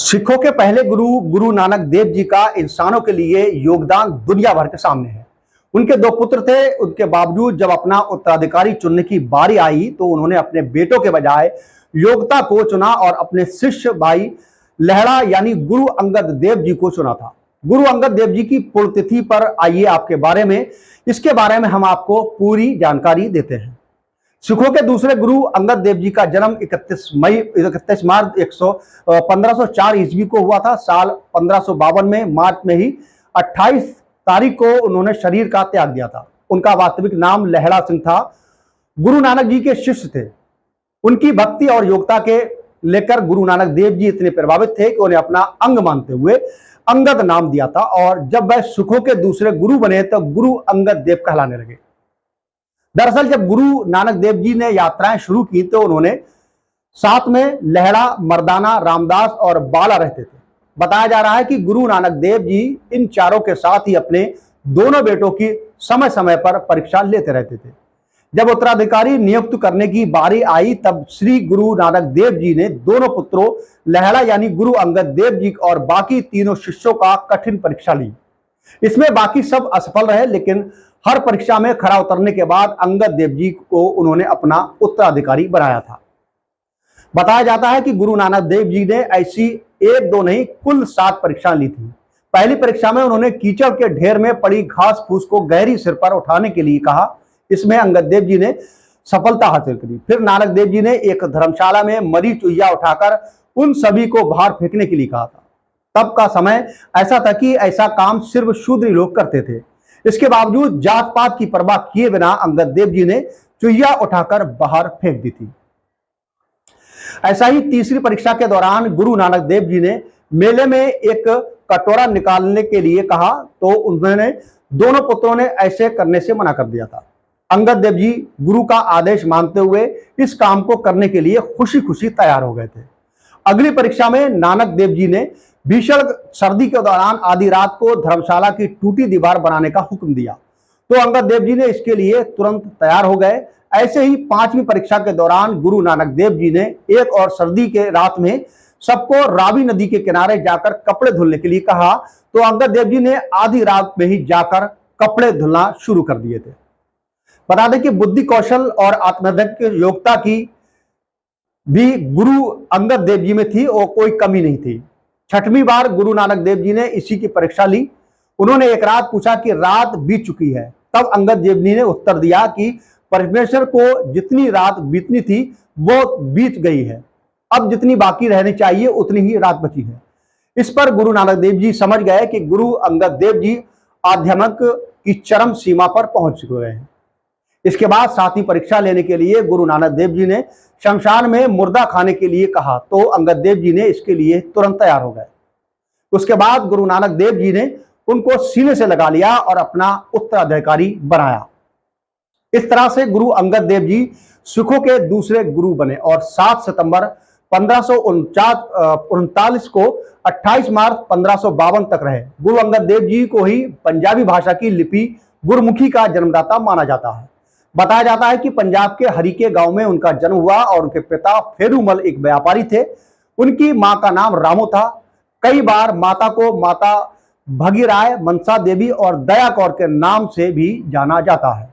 सिखों के पहले गुरु गुरु नानक देव जी का इंसानों के लिए योगदान दुनिया भर के सामने है। उनके दो पुत्र थे, उनके बावजूद जब अपना उत्तराधिकारी चुनने की बारी आई तो उन्होंने अपने बेटों के बजाय योग्यता को चुना और अपने शिष्य भाई लहड़ा यानी गुरु अंगद देव जी को चुना था। गुरु अंगद देव जी की पुण्यतिथि पर आइए इसके बारे में हम आपको पूरी जानकारी देते हैं। सिखों के दूसरे गुरु अंगद देव जी का जन्म 31 मार्च 1504 ईस्वी को हुआ था। साल 1552 में मार्च में ही 28 तारीख को उन्होंने शरीर का त्याग दिया था। उनका वास्तविक नाम लहड़ा सिंह था। गुरु नानक जी के शिष्य थे। उनकी भक्ति और योग्यता के लेकर गुरु नानक देव जी इतने प्रभावित थे कि उन्हें अपना अंग मानते हुए अंगद नाम दिया था और जब वह सिखों के दूसरे गुरु बने तो गुरु अंगद देव कहलाने लगे। दरअसल जब गुरु नानक देव जी ने यात्राएं शुरू की तो उन्होंने साथ में लहड़ा, मर्दाना, रामदास और बाला रहते थे। बताया जा रहा है कि गुरु नानक देव जी इन चारों के साथ ही अपने दोनों बेटों की समय समय पर परीक्षा लेते रहते थे। जब उत्तराधिकारी नियुक्त करने की बारी आई तब श्री गुरु नानक देव जी ने दोनों पुत्रों लहड़ा यानी गुरु अंगद देव जी और बाकी तीनों शिष्यों का कठिन परीक्षा ली। इसमें बाकी सब असफल रहे, लेकिन हर परीक्षा में खरा उतरने के बाद अंगद देव जी को उन्होंने अपना उत्तराधिकारी बनाया था। बताया जाता है कि गुरु नानक देव जी ने ऐसी एक दो नहीं कुल 7 परीक्षा ली थी। पहली परीक्षा में उन्होंने कीचड़ के ढेर में पड़ी घास फूस को गहरी सिर पर उठाने के लिए कहा। इसमें अंगद देव जी ने सफलता हासिल करी। फिर नानक देव जी ने एक धर्मशाला में मरी चुहिया उठाकर उन सभी को बाहर फेंकने के लिए कहा था। तब का समय ऐसा था कि ऐसा काम सिर्फ शूद्र लोग करते थे। इसके बावजूद जात पात की परवाह किए बिना अंगद देव जी ने चुहिया उठाकर बाहर फेंक दी थी। ऐसा ही तीसरी परीक्षा के दौरान गुरु नानक देव जी ने मेले में एक कटोरा निकालने के लिए कहा तो उन्होंने दोनों पुत्रों ने ऐसे करने से मना कर दिया था। अंगद देव जी गुरु का आदेश मानते हुए इस काम को करने के लिए खुशी खुशी तैयार हो गए थे। अगली परीक्षा में नानक देव जी ने भीषण सर्दी के दौरान आधी रात को धर्मशाला की टूटी दीवार बनाने का हुक्म दिया तो अंगद देव जी ने इसके लिए तुरंत तैयार हो गए। ऐसे ही 5वीं परीक्षा के दौरान गुरु नानक देव जी ने एक और सर्दी के रात में सबको रावी नदी के किनारे जाकर कपड़े धुलने के लिए कहा तो अंगद देव जी ने आधी रात में ही जाकर कपड़े धुलना शुरू कर दिए थे। बता दें कि बुद्धि कौशल और आत्मधैर्य योग्यता की भी गुरु अंगद देव जी में थी और कोई कमी नहीं थी। 6वीं बार गुरु नानक देव जी ने इसी की परीक्षा ली। उन्होंने एक रात पूछा कि रात बीत चुकी है। तब अंगद देव जी ने उत्तर दिया कि परमेश्वर को जितनी रात बीतनी थी वो बीत गई है, अब जितनी बाकी रहनी चाहिए उतनी ही रात बची है। इस पर गुरु नानक देव जी समझ गए कि गुरु अंगद देव जी आध्यात्मिक की चरम सीमा पर पहुंच चुके हैं। इसके बाद 7वीं परीक्षा लेने के लिए गुरु नानक देव जी ने शमशान में मुर्दा खाने के लिए कहा तो अंगद देव जी ने इसके लिए तुरंत तैयार हो गए। उसके बाद गुरु नानक देव जी ने उनको सीने से लगा लिया और अपना उत्तराधिकारी बनाया। इस तरह से गुरु अंगद देव जी सिखों के दूसरे गुरु बने और 7 सितंबर 1539 को 28 मार्च 1552 तक रहे। गुरु अंगद देव जी को ही पंजाबी भाषा की लिपि गुरमुखी का जन्मदाता माना जाता है। बताया जाता है कि पंजाब के हरिके गांव में उनका जन्म हुआ और उनके पिता फेरूमल एक व्यापारी थे। उनकी मां का नाम रामो था। कई बार माता को माता भगीराय, मनसा देवी और दया कौर के नाम से भी जाना जाता है।